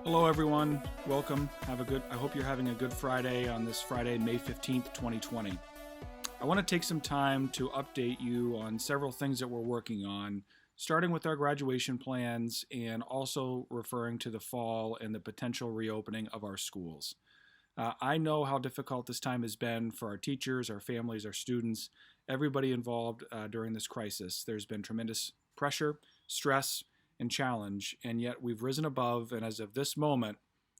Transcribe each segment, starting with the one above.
Hello, everyone. Welcome. I hope you're having a good Friday on this Friday, May 15th, 2020. I want to take some time to update you on several things that we're working on, starting with our graduation plans and also referring to the fall and the potential reopening of our schools. I know how difficult this time has been for our teachers, our families, our students, everybody involved during this crisis. There's been tremendous pressure, stress, and challenge, and yet we've risen above, and as of this moment,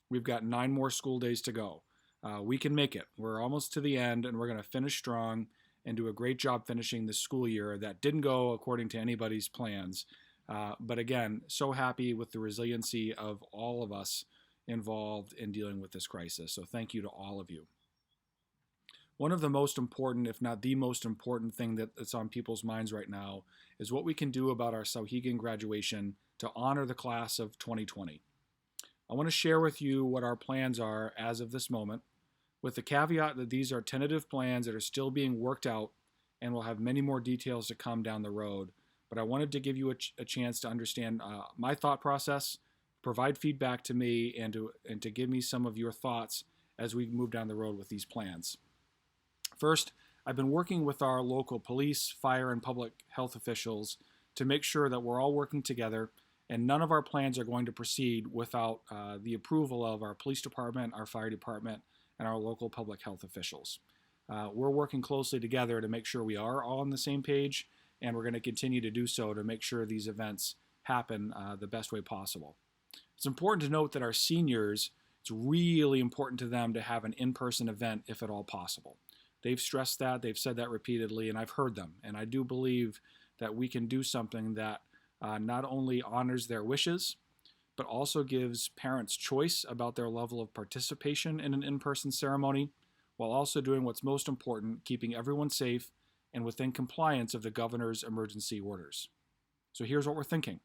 we've got 9 more school days to go. We can make it. We're almost to the end, and we're going to finish strong and do a great job finishing this school year that didn't go according to anybody's plans. But again, so happy with the resiliency of all of us involved in dealing with this crisis. So thank you to all of you. One of the most important, if not the most important thing that's on people's minds right now is what we can do about our Souhegan graduation to honor the class of 2020. I want to share with you what our plans are as of this moment, with the caveat that these are tentative plans that are still being worked out and will have many more details to come down the road. But I wanted to give you a chance to understand my thought process, provide feedback to me, and to give me some of your thoughts as we move down the road with these plans. First, I've been working with our local police, fire, and public health officials to make sure that we're all working together and none of our plans are going to proceed without the approval of our police department, our fire department, and our local public health officials. We're working closely together to make sure we are all on the same page, and we're going to continue to do so to make sure these events happen the best way possible. It's important to note that our seniors, it's really important to them to have an in-person event if at all possible. They've stressed that, they've said that repeatedly, and I've heard them. And I do believe that we can do something that not only honors their wishes, but also gives parents choice about their level of participation in an in-person ceremony, while also doing what's most important, keeping everyone safe and within compliance of the governor's emergency orders. So here's what we're thinking.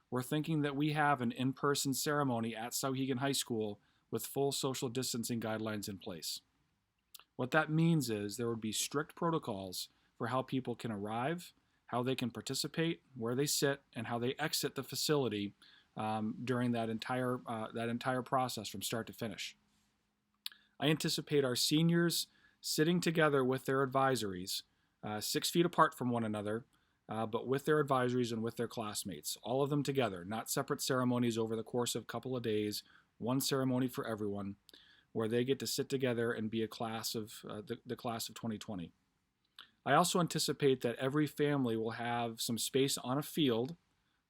We're thinking that we have an in-person ceremony at Souhegan High School with full social distancing guidelines in place. What that means is there would be strict protocols for how people can arrive, how they can participate, where they sit, and how they exit the facility during that entire process from start to finish. I anticipate our seniors sitting together with their advisories, 6 feet apart from one another, but with their advisories and with their classmates, all of them together, not separate ceremonies over the course of a couple of days, one ceremony for everyone, where they get to sit together and be a class of the class of 2020. I also anticipate that every family will have some space on a field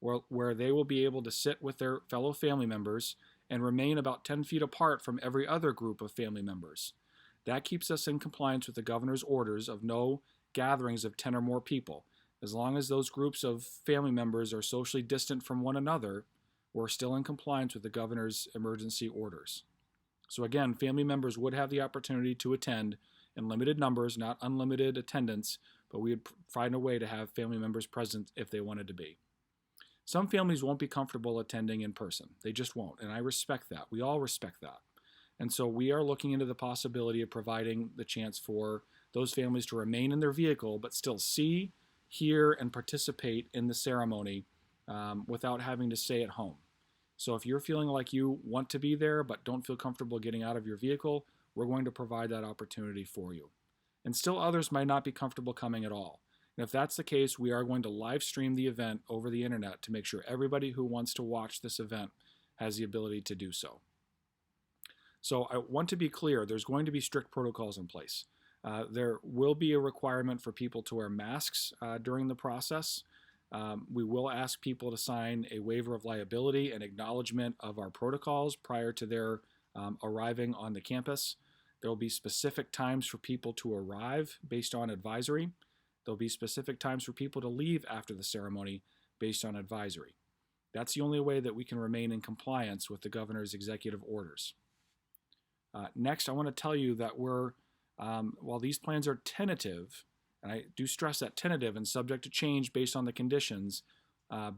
where they will be able to sit with their fellow family members and remain about 10 feet apart from every other group of family members. That keeps us in compliance with the governor's orders of no gatherings of 10 or more people. As long as those groups of family members are socially distant from one another, we're still in compliance with the governor's emergency orders. So again, family members would have the opportunity to attend in limited numbers, not unlimited attendance, but we would find a way to have family members present if they wanted to be. Some families won't be comfortable attending in person. They just won't, and I respect that. We all respect that. And so we are looking into the possibility of providing the chance for those families to remain in their vehicle, but still see, hear, and participate in the ceremony without having to stay at home. So if you're feeling like you want to be there but don't feel comfortable getting out of your vehicle, we're going to provide that opportunity for you. And still others might not be comfortable coming at all. And if that's the case, we are going to live stream the event over the internet to make sure everybody who wants to watch this event has the ability to do so. So I want to be clear, there's going to be strict protocols in place. There will be a requirement for people to wear masks during the process. We will ask people to sign a waiver of liability and acknowledgement of our protocols prior to their arriving on the campus. There will be specific times for people to arrive based on advisory. There will be specific times for people to leave after the ceremony based on advisory. That's the only way that we can remain in compliance with the governor's executive orders. Next, I want to tell you that while these plans are tentative, and I do stress that tentative and subject to change based on the conditions,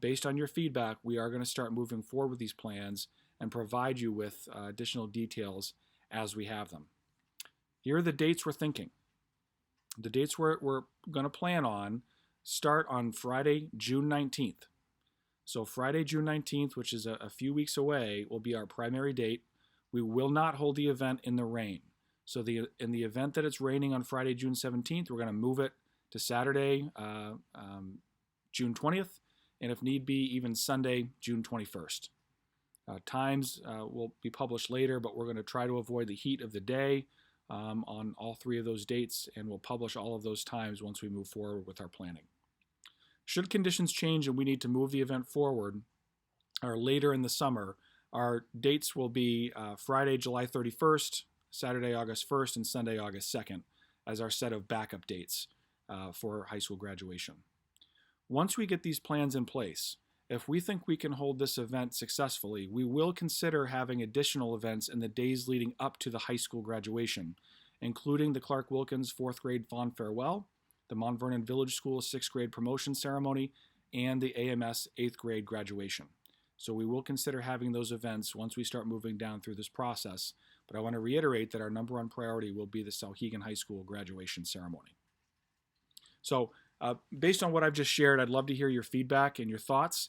based on your feedback, we are going to start moving forward with these plans and provide you with additional details as we have them. Here are the dates we're thinking. The dates we're going to plan on start on Friday, June 19th. So Friday, June 19th, which is a few weeks away, will be our primary date. We will not hold the event in the rain. So in the event that it's raining on Friday, June 17th, we're going to move it to Saturday, June 20th, and if need be, even Sunday, June 21st. Times will be published later, but we're going to try to avoid the heat of the day on all three of those dates, and we'll publish all of those times once we move forward with our planning. Should conditions change and we need to move the event forward or later in the summer, our dates will be Friday, July 31st, Saturday, August 1st, and Sunday, August 2nd as our set of backup dates for high school graduation. Once we get these plans in place, if we think we can hold this event successfully, we will consider having additional events in the days leading up to the high school graduation, including the Clark Wilkins 4th grade Fond Farewell, the Mount Vernon Village School 6th grade promotion ceremony, and the AMS 8th grade graduation. So we will consider having those events once we start moving down through this process, but I want to reiterate that our number one priority will be the Souhegan High School graduation ceremony. So based on what I've just shared, I'd love to hear your feedback and your thoughts.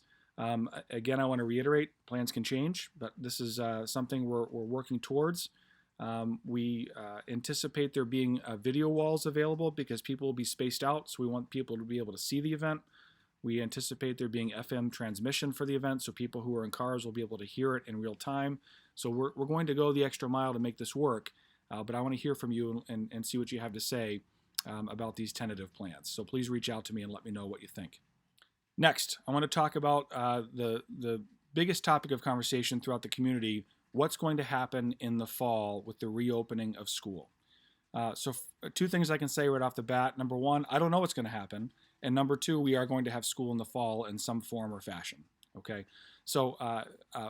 Again, I want to reiterate, plans can change, but this is something we're working towards. We anticipate there being video walls available because people will be spaced out, so we want people to be able to see the event. We anticipate there being FM transmission for the event, so people who are in cars will be able to hear it in real time. So we're going to go the extra mile to make this work, but I want to hear from you and see what you have to say about these tentative plans. So please reach out to me and let me know what you think. Next, I want to talk about the biggest topic of conversation throughout the community, what's going to happen in the fall with the reopening of school. So two things I can say right off the bat. Number one, I don't know what's going to happen. And number two, we are going to have school in the fall in some form or fashion. Okay. So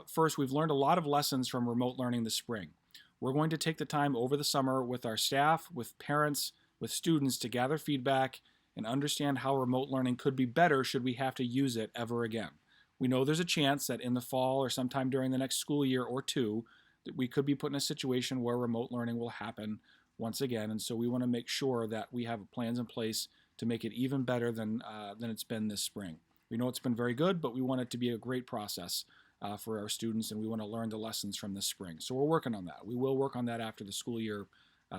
first, we've learned a lot of lessons from remote learning this spring. We're going to take the time over the summer with our staff, with parents, with students to gather feedback and understand how remote learning could be better should we have to use it ever again. We know there's a chance that in the fall or sometime during the next school year or two that we could be put in a situation where remote learning will happen once again, and so we want to make sure that we have plans in place to make it even better than it's been this spring. We know it's been very good, but we want it to be a great process for our students, and we want to learn the lessons from this spring. So we're working on that. We will work on that after the school year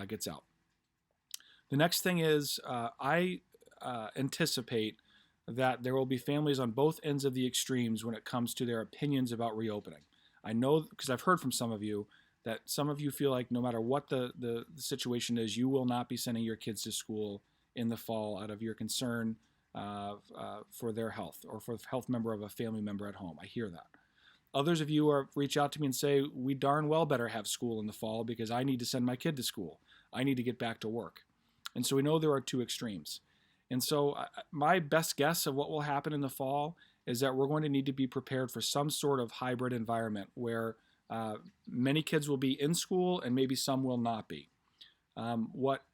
gets out. The next thing is I anticipate that there will be families on both ends of the extremes when it comes to their opinions about reopening. I know, because I've heard from some of you, that some of you feel like no matter what the situation is, you will not be sending your kids to school in the fall out of your concern for their health or for the health member of a family member at home. I hear that. Others of you reach out to me and say, we darn well better have school in the fall because I need to send my kid to school. I need to get back to work. And so we know there are two extremes. And so my best guess of what will happen in the fall is that we're going to need to be prepared for some sort of hybrid environment where many kids will be in school and maybe some will not be. What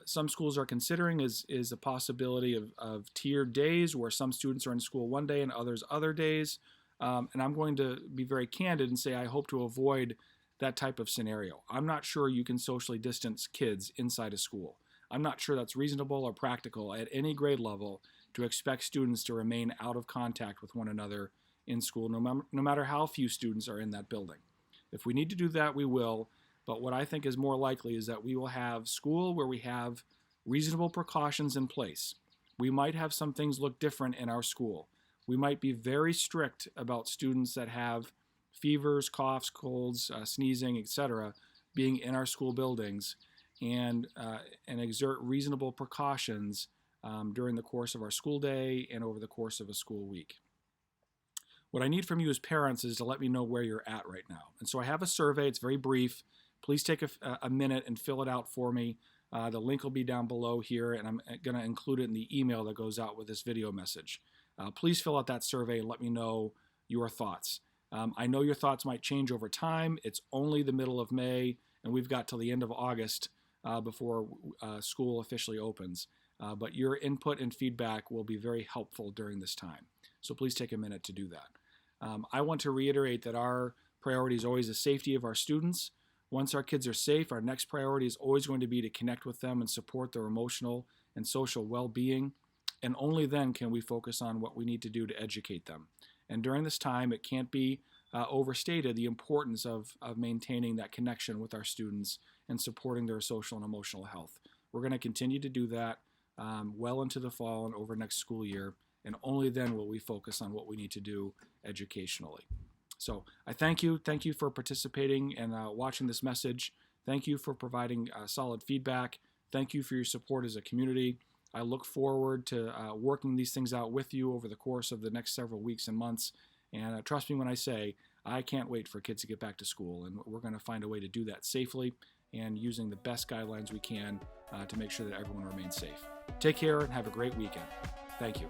some schools are considering is a possibility of tiered days where some students are in school one day and others other days. And I'm going to be very candid and say I hope to avoid that type of scenario. I'm not sure you can socially distance kids inside a school. I'm not sure that's reasonable or practical at any grade level to expect students to remain out of contact with one another in school, no matter how few students are in that building. If we need to do that, we will. But what I think is more likely is that we will have school where we have reasonable precautions in place. We might have some things look different in our school. We might be very strict about students that have fevers, coughs, colds, sneezing, etc., being in our school buildings, and exert reasonable precautions during the course of our school day and over the course of a school week. What I need from you as parents is to let me know where you're at right now. And so I have a survey. It's very brief. Please take a minute and fill it out for me. The link will be down below here, and I'm going to include it in the email that goes out with this video message. Please fill out that survey and let me know your thoughts. I know your thoughts might change over time. It's only the middle of May, and we've got till the end of August before school officially opens. But your input and feedback will be very helpful during this time. So please take a minute to do that. I want to reiterate that our priority is always the safety of our students. Once our kids are safe, our next priority is always going to be to connect with them and support their emotional and social well-being. And only then can we focus on what we need to do to educate them. And during this time, it can't be overstated the importance of maintaining that connection with our students and supporting their social and emotional health. We're going to continue to do that well into the fall and over next school year, and only then will we focus on what we need to do educationally. So I thank you. Thank you for participating and watching this message. Thank you for providing solid feedback. Thank you for your support as a community. I look forward to working these things out with you over the course of the next several weeks and months. And trust me when I say, I can't wait for kids to get back to school. And we're going to find a way to do that safely and using the best guidelines we can to make sure that everyone remains safe. Take care and have a great weekend. Thank you.